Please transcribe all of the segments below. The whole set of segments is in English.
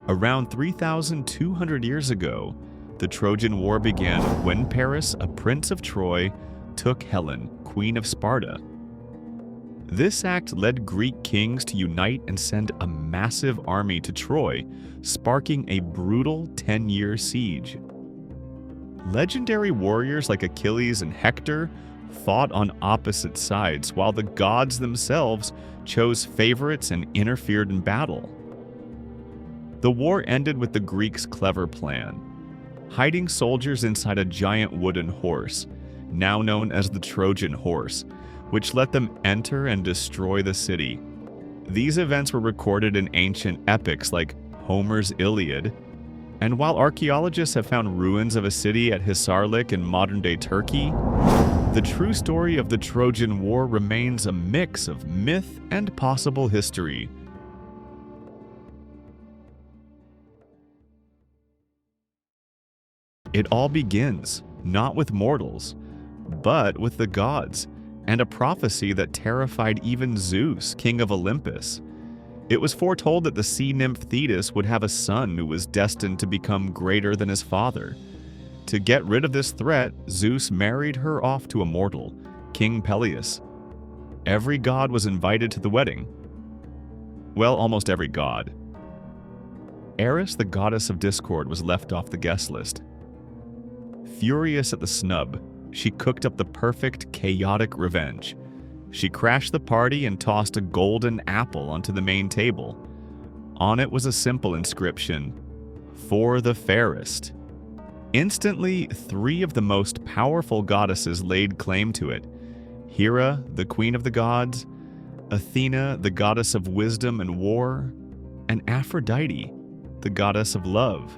Around 3,200 years ago, the Trojan War began when Paris, a prince of Troy, took Helen, queen of Sparta. This act led Greek kings to unite and send a massive army to Troy, sparking a brutal 10-year siege. Legendary warriors like Achilles and Hector fought on opposite sides, while the gods themselves chose favorites and interfered in battle. The war ended with the Greeks' clever plan, hiding soldiers inside a giant wooden horse, now known as the Trojan Horse, which let them enter and destroy the city. These events were recorded in ancient epics like Homer's Iliad, and while archaeologists have found ruins of a city at Hisarlik in modern-day Turkey, the true story of the Trojan War remains a mix of myth and possible history. It all begins, not with mortals, but with the gods, and a prophecy that terrified even Zeus, king of Olympus. It was foretold that the sea nymph Thetis would have a son who was destined to become greater than his father. To get rid of this threat, Zeus married her off to a mortal, King Peleus. Every god was invited to the wedding. Well, almost every god. Eris, the goddess of discord, was left off the guest list. Furious at the snub, she cooked up the perfect, chaotic revenge. She crashed the party and tossed a golden apple onto the main table. On it was a simple inscription, "For the fairest." Instantly, 3 of the most powerful goddesses laid claim to it. Hera, the queen of the gods, Athena, the goddess of wisdom and war, and Aphrodite, the goddess of love.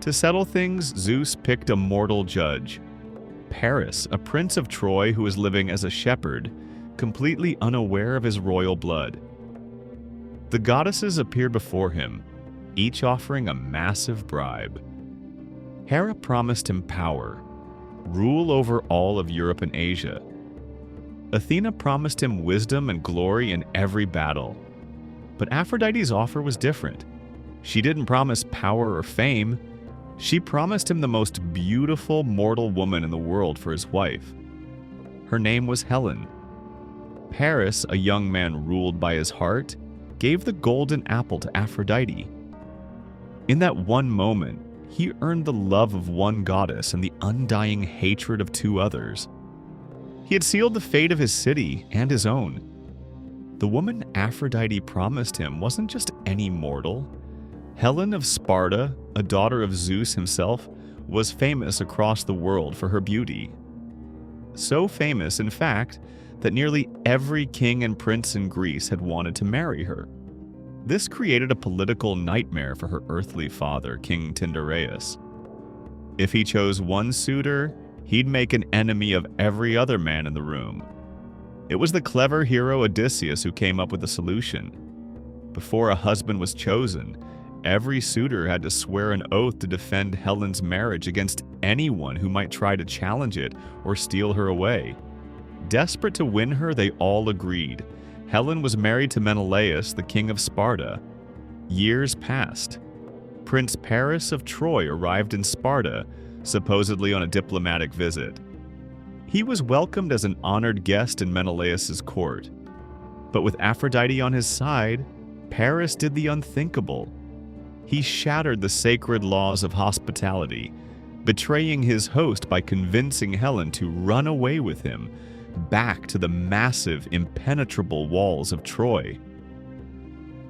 To settle things, Zeus picked a mortal judge, Paris, a prince of Troy who was living as a shepherd, completely unaware of his royal blood. The goddesses appeared before him, each offering a massive bribe. Hera promised him power, rule over all of Europe and Asia. Athena promised him wisdom and glory in every battle. But Aphrodite's offer was different. She didn't promise power or fame. She promised him the most beautiful mortal woman in the world for his wife. Her name was Helen. Paris, a young man ruled by his heart, gave the golden apple to Aphrodite. In that one moment, he earned the love of one goddess and the undying hatred of 2 others. He had sealed the fate of his city and his own. The woman Aphrodite promised him wasn't just any mortal. Helen of Sparta, a daughter of Zeus himself, was famous across the world for her beauty. So famous, in fact, that nearly every king and prince in Greece had wanted to marry her. This created a political nightmare for her earthly father, King Tyndareus. If he chose one suitor, he'd make an enemy of every other man in the room. It was the clever hero Odysseus who came up with a solution. Before a husband was chosen, every suitor had to swear an oath to defend Helen's marriage against anyone who might try to challenge it or steal her away. Desperate to win her, they all agreed. Helen was married to Menelaus, the king of Sparta. Years passed. Prince Paris of Troy arrived in Sparta, supposedly on a diplomatic visit. He was welcomed as an honored guest in Menelaus's court. But with Aphrodite on his side, Paris did the unthinkable. He shattered the sacred laws of hospitality, betraying his host by convincing Helen to run away with him back to the massive, impenetrable walls of Troy.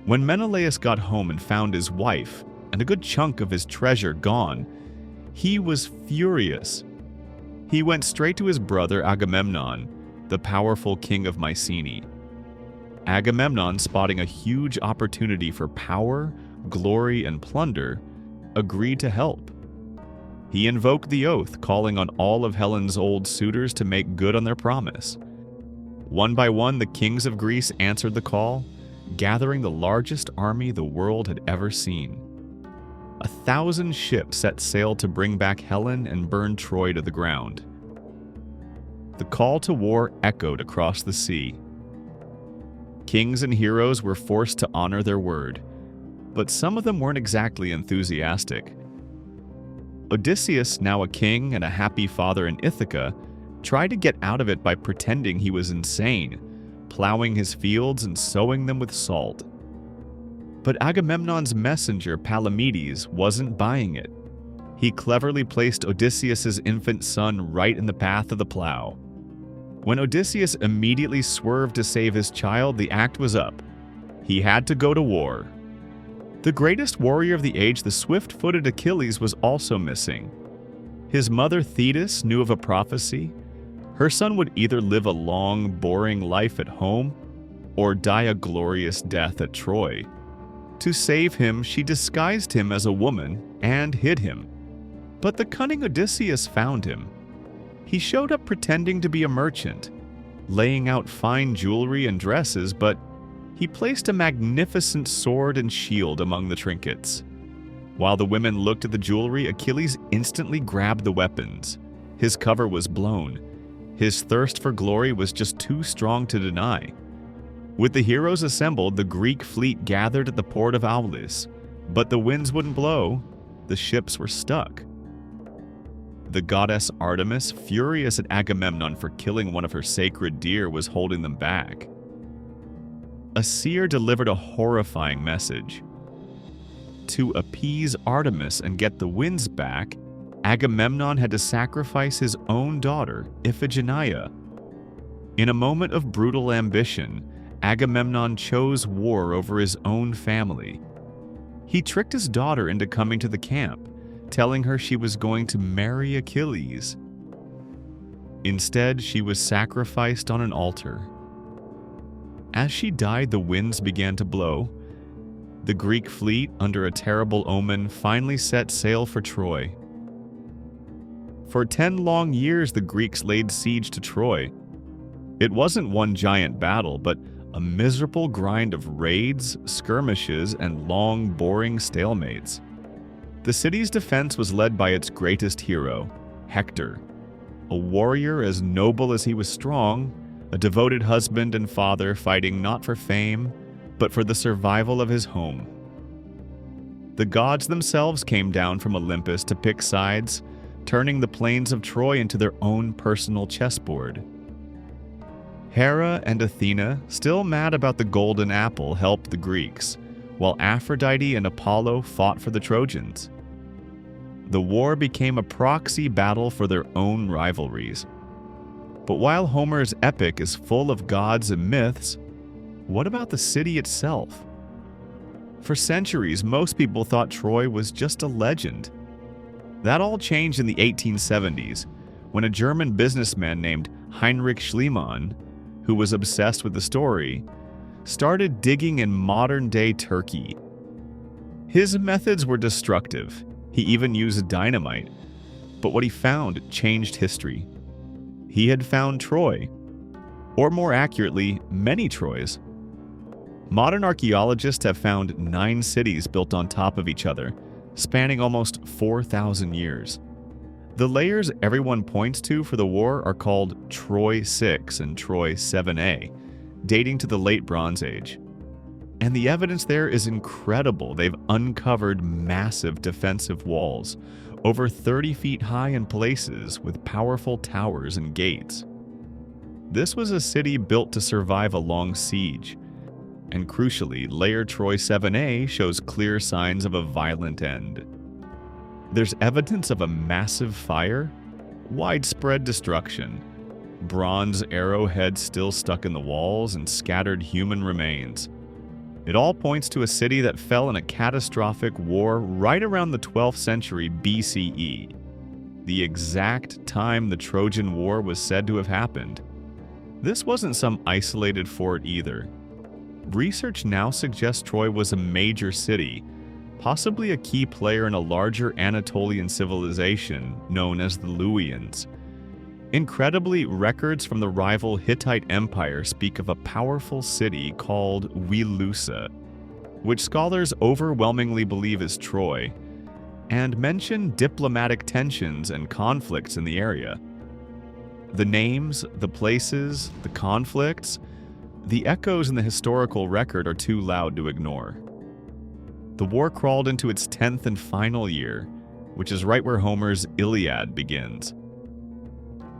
When Menelaus got home and found his wife and a good chunk of his treasure gone, he was furious. He went straight to his brother Agamemnon, the powerful king of Mycenae. Agamemnon, spotting a huge opportunity for power, glory, and plunder, agreed to help. He invoked the oath, calling on all of Helen's old suitors to make good on their promise. One by one, the kings of Greece answered the call, gathering the largest army the world had ever seen. 1,000 ships set sail to bring back Helen and burn Troy to the ground. The call to war echoed across the sea. Kings and heroes were forced to honor their word. but some of them weren't exactly enthusiastic. Odysseus, now a king and a happy father in Ithaca, tried to get out of it by pretending he was insane, plowing his fields and sowing them with salt. But Agamemnon's messenger Palamedes wasn't buying it. He cleverly placed Odysseus's infant son right in the path of the plow. When Odysseus immediately swerved to save his child, the act was up. He had to go to war. The greatest warrior of the age, the swift-footed Achilles, was also missing. His mother Thetis knew of a prophecy. Her son would either live a long, boring life at home or die a glorious death at Troy. To save him, she disguised him as a woman and hid him. But the cunning Odysseus found him. He showed up pretending to be a merchant, laying out fine jewelry and dresses, but he placed a magnificent sword and shield among the trinkets. While the women looked at the jewelry, Achilles instantly grabbed the weapons. His cover was blown. His thirst for glory was just too strong to deny. With the heroes assembled, the Greek fleet gathered at the port of Aulis, but the winds wouldn't blow. The ships were stuck. The goddess Artemis, furious at Agamemnon for killing one of her sacred deer, was holding them back. A seer delivered a horrifying message. To appease Artemis and get the winds back, Agamemnon had to sacrifice his own daughter, Iphigenia. In a moment of brutal ambition, Agamemnon chose war over his own family. He tricked his daughter into coming to the camp, telling her she was going to marry Achilles. Instead, she was sacrificed on an altar. As she died, the winds began to blow. The Greek fleet, under a terrible omen, finally set sail for Troy. For 10 long years, the Greeks laid siege to Troy. It wasn't one giant battle, but a miserable grind of raids, skirmishes, and long, boring stalemates. The city's defense was led by its greatest hero, Hector, a warrior as noble as he was strong, a devoted husband and father fighting not for fame, but for the survival of his home. The gods themselves came down from Olympus to pick sides, turning the plains of Troy into their own personal chessboard. Hera and Athena, still mad about the golden apple, helped the Greeks, while Aphrodite and Apollo fought for the Trojans. The war became a proxy battle for their own rivalries. But while Homer's epic is full of gods and myths, what about the city itself? For centuries, most people thought Troy was just a legend. That all changed in the 1870s, when a German businessman named Heinrich Schliemann, who was obsessed with the story, started digging in modern-day Turkey. His methods were destructive. He even used dynamite. But what he found changed history. He had found Troy, or more accurately, many Troys. Modern archaeologists have found 9 cities built on top of each other, spanning almost 4,000 years. The layers everyone points to for the war are called Troy 6 and Troy 7A, dating to the Late Bronze Age. And the evidence there is incredible. They've uncovered massive defensive walls, over 30 feet high in places, with powerful towers and gates. This was a city built to survive a long siege, and crucially, layer Troy 7A shows clear signs of a violent end. There's evidence of a massive fire, widespread destruction, bronze arrowheads still stuck in the walls, and scattered human remains. It all points to a city that fell in a catastrophic war right around the 12th century BCE, the exact time the Trojan War was said to have happened. This wasn't some isolated fort either. Research now suggests Troy was a major city, possibly a key player in a larger Anatolian civilization known as the Luwians. Incredibly, records from the rival Hittite Empire speak of a powerful city called Wilusa, which scholars overwhelmingly believe is Troy, and mention diplomatic tensions and conflicts in the area. The names, the places, the conflicts, the echoes in the historical record are too loud to ignore. The war crawled into its 10th and final year, which is right where Homer's Iliad begins.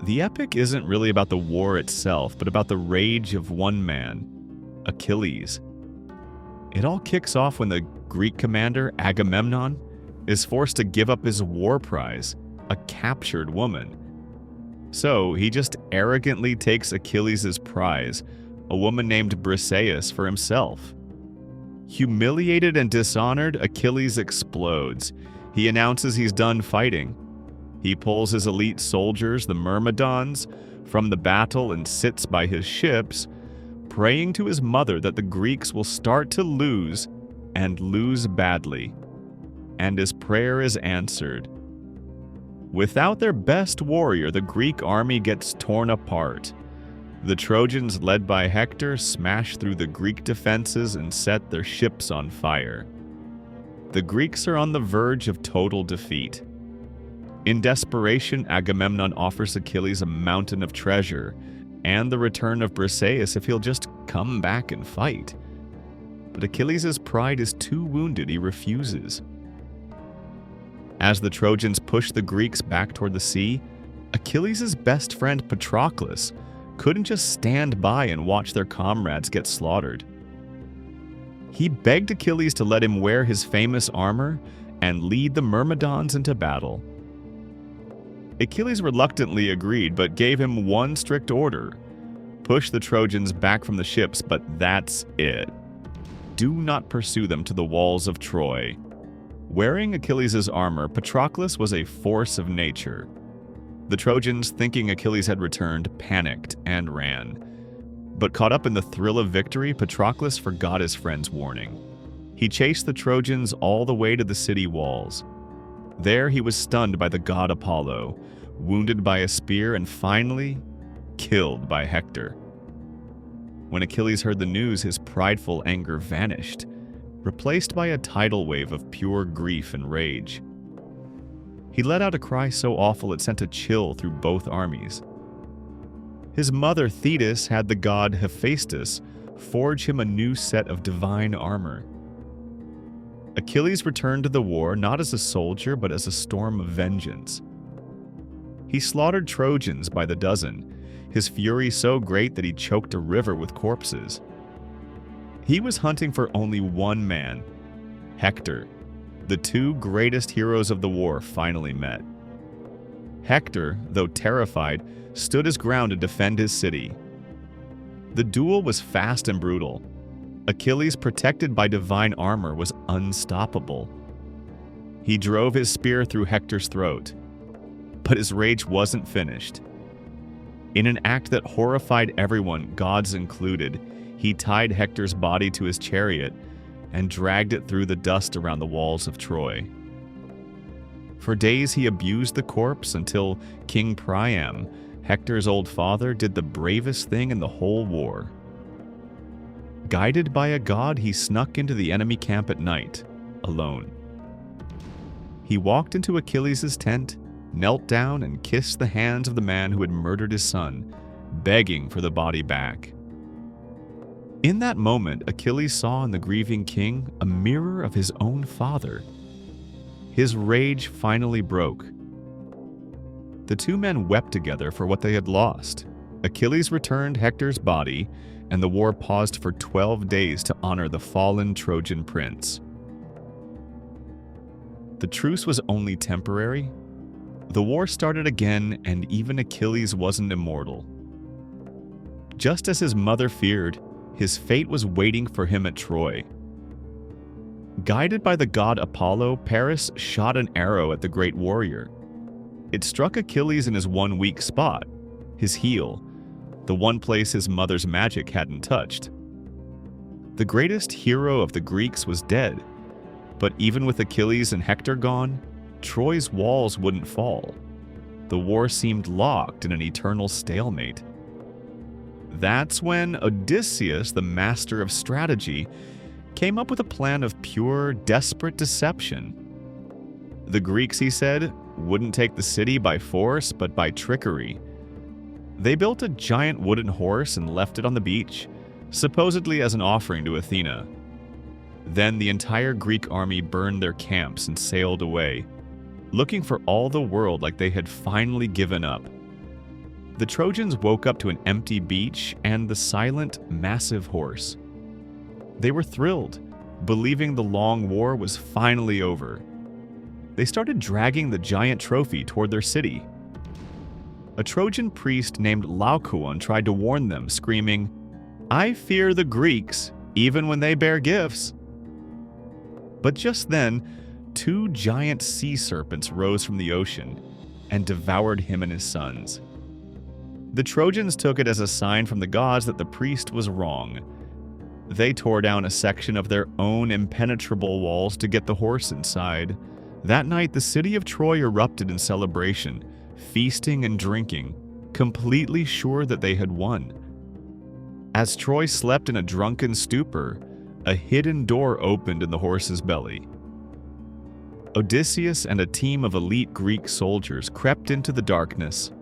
The epic isn't really about the war itself, but about the rage of one man, Achilles. It all kicks off when the Greek commander, Agamemnon, is forced to give up his war prize, a captured woman. So he just arrogantly takes Achilles' prize, a woman named Briseis, for himself. Humiliated and dishonored, Achilles explodes. He announces he's done fighting. He pulls his elite soldiers, the Myrmidons, from the battle and sits by his ships, praying to his mother that the Greeks will start to lose, and lose badly. And his prayer is answered. Without their best warrior, the Greek army gets torn apart. The Trojans, led by Hector, smash through the Greek defenses and set their ships on fire. The Greeks are on the verge of total defeat. In desperation, Agamemnon offers Achilles a mountain of treasure and the return of Briseis if he'll just come back and fight. But Achilles' pride is too wounded, he refuses. As the Trojans push the Greeks back toward the sea, Achilles' best friend Patroclus couldn't just stand by and watch their comrades get slaughtered. He begged Achilles to let him wear his famous armor and lead the Myrmidons into battle. Achilles reluctantly agreed, but gave him one strict order: push the Trojans back from the ships, but that's it. Do not pursue them to the walls of Troy. Wearing Achilles' armor, Patroclus was a force of nature. The Trojans, thinking Achilles had returned, panicked and ran. But caught up in the thrill of victory, Patroclus forgot his friend's warning. He chased the Trojans all the way to the city walls. There he was stunned by the god Apollo, wounded by a spear, and finally killed by Hector. When Achilles heard the news, his prideful anger vanished, replaced by a tidal wave of pure grief and rage. He let out a cry so awful it sent a chill through both armies. His mother Thetis had the god Hephaestus forge him a new set of divine armor. Achilles returned to the war not as a soldier but as a storm of vengeance. He slaughtered Trojans by the dozen, his fury so great that he choked a river with corpses. He was hunting for only one man, Hector. The two greatest heroes of the war finally met. Hector, though terrified, stood his ground to defend his city. The duel was fast and brutal. Achilles, protected by divine armor, was unstoppable. He drove his spear through Hector's throat. But his rage wasn't finished. In an act that horrified everyone, gods included, he tied Hector's body to his chariot and dragged it through the dust around the walls of Troy. For days he abused the corpse until King Priam, Hector's old father, did the bravest thing in the whole war. Guided by a god, he snuck into the enemy camp at night, alone. He walked into Achilles' tent, knelt down, and kissed the hands of the man who had murdered his son, begging for the body back. In that moment, Achilles saw in the grieving king a mirror of his own father. His rage finally broke. The two men wept together for what they had lost. Achilles returned Hector's body, and the war paused for 12 days to honor the fallen Trojan prince. The truce was only temporary. The war started again, and even Achilles wasn't immortal. Just as his mother feared, his fate was waiting for him at Troy. Guided by the god Apollo, Paris shot an arrow at the great warrior. It struck Achilles in his one weak spot, his heel, the one place his mother's magic hadn't touched. The greatest hero of the Greeks was dead, but even with Achilles and Hector gone, Troy's walls wouldn't fall. The war seemed locked in an eternal stalemate. That's when Odysseus, the master of strategy, came up with a plan of pure, desperate deception. The Greeks, he said, wouldn't take the city by force, but by trickery. They built a giant wooden horse and left it on the beach, supposedly as an offering to Athena. Then the entire Greek army burned their camps and sailed away, looking for all the world like they had finally given up. The Trojans woke up to an empty beach and the silent, massive horse. They were thrilled, believing the long war was finally over. They started dragging the giant trophy toward their city. A Trojan priest named Laocoon tried to warn them, screaming, "I fear the Greeks, even when they bear gifts." But just then, 2 giant sea serpents rose from the ocean and devoured him and his sons. The Trojans took it as a sign from the gods that the priest was wrong. They tore down a section of their own impenetrable walls to get the horse inside. That night, the city of Troy erupted in celebration, feasting and drinking, completely sure that they had won. As Troy slept in a drunken stupor, a hidden door opened in the horse's belly. Odysseus and a team of elite Greek soldiers crept into the darkness.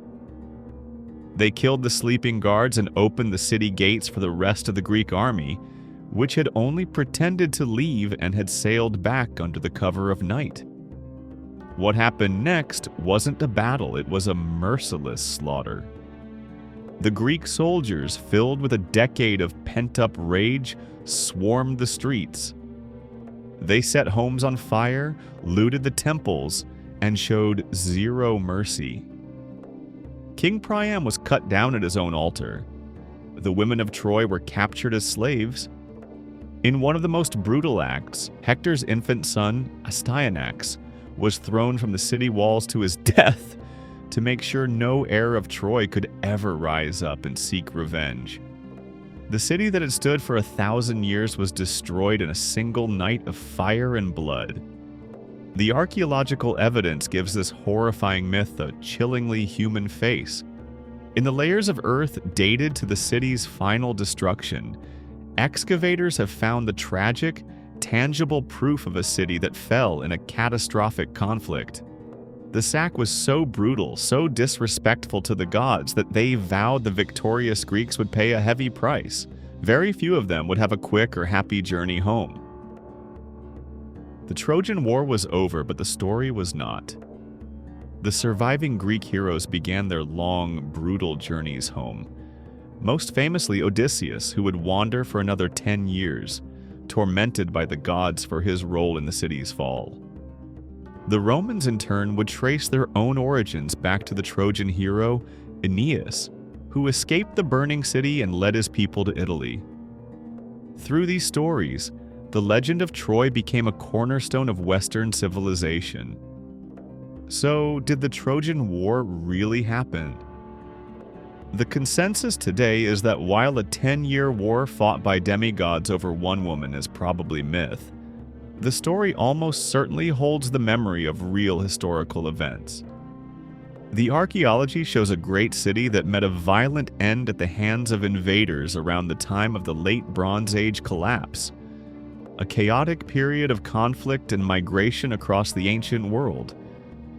They killed the sleeping guards and opened the city gates for the rest of the Greek army, which had only pretended to leave and had sailed back under the cover of night. What happened next wasn't a battle, it was a merciless slaughter. The Greek soldiers, filled with a decade of pent-up rage, swarmed the streets. They set homes on fire, looted the temples, and showed zero mercy. King Priam was cut down at his own altar. The women of Troy were captured as slaves. In one of the most brutal acts, Hector's infant son, Astyanax, was thrown from the city walls to his death to make sure no heir of Troy could ever rise up and seek revenge. The city that had stood for 1,000 years was destroyed in a single night of fire and blood. The archaeological evidence gives this horrifying myth a chillingly human face. In the layers of earth dated to the city's final destruction, excavators have found the tragic, tangible proof of a city that fell in a catastrophic conflict. The sack was so brutal, so disrespectful to the gods that they vowed the victorious Greeks would pay a heavy price. Very few of them would have a quick or happy journey home. The Trojan War was over, but the story was not. The surviving Greek heroes began their long, brutal journeys home. Most famously Odysseus, who would wander for another 10 years, tormented by the gods for his role in the city's fall. The Romans, in turn, would trace their own origins back to the Trojan hero, Aeneas, who escaped the burning city and led his people to Italy. Through these stories, the legend of Troy became a cornerstone of Western civilization. So, did the Trojan War really happen? The consensus today is that while a 10-year war fought by demigods over one woman is probably myth, the story almost certainly holds the memory of real historical events. The archaeology shows a great city that met a violent end at the hands of invaders around the time of the late Bronze Age collapse, a chaotic period of conflict and migration across the ancient world.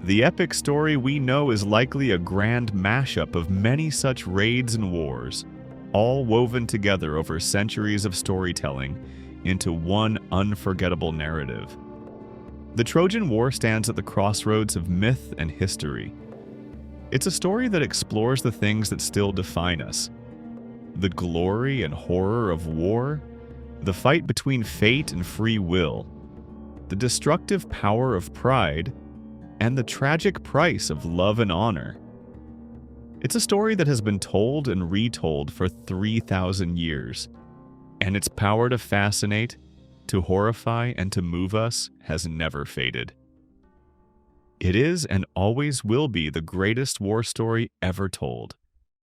The epic story we know is likely a grand mashup of many such raids and wars, all woven together over centuries of storytelling into one unforgettable narrative. The Trojan War stands at the crossroads of myth and history. It's a story that explores the things that still define us: the glory and horror of war, the fight between fate and free will, the destructive power of pride, and the tragic price of love and honor. It's a story that has been told and retold for 3,000 years, and its power to fascinate, to horrify, and to move us has never faded. It is and always will be the greatest war story ever told.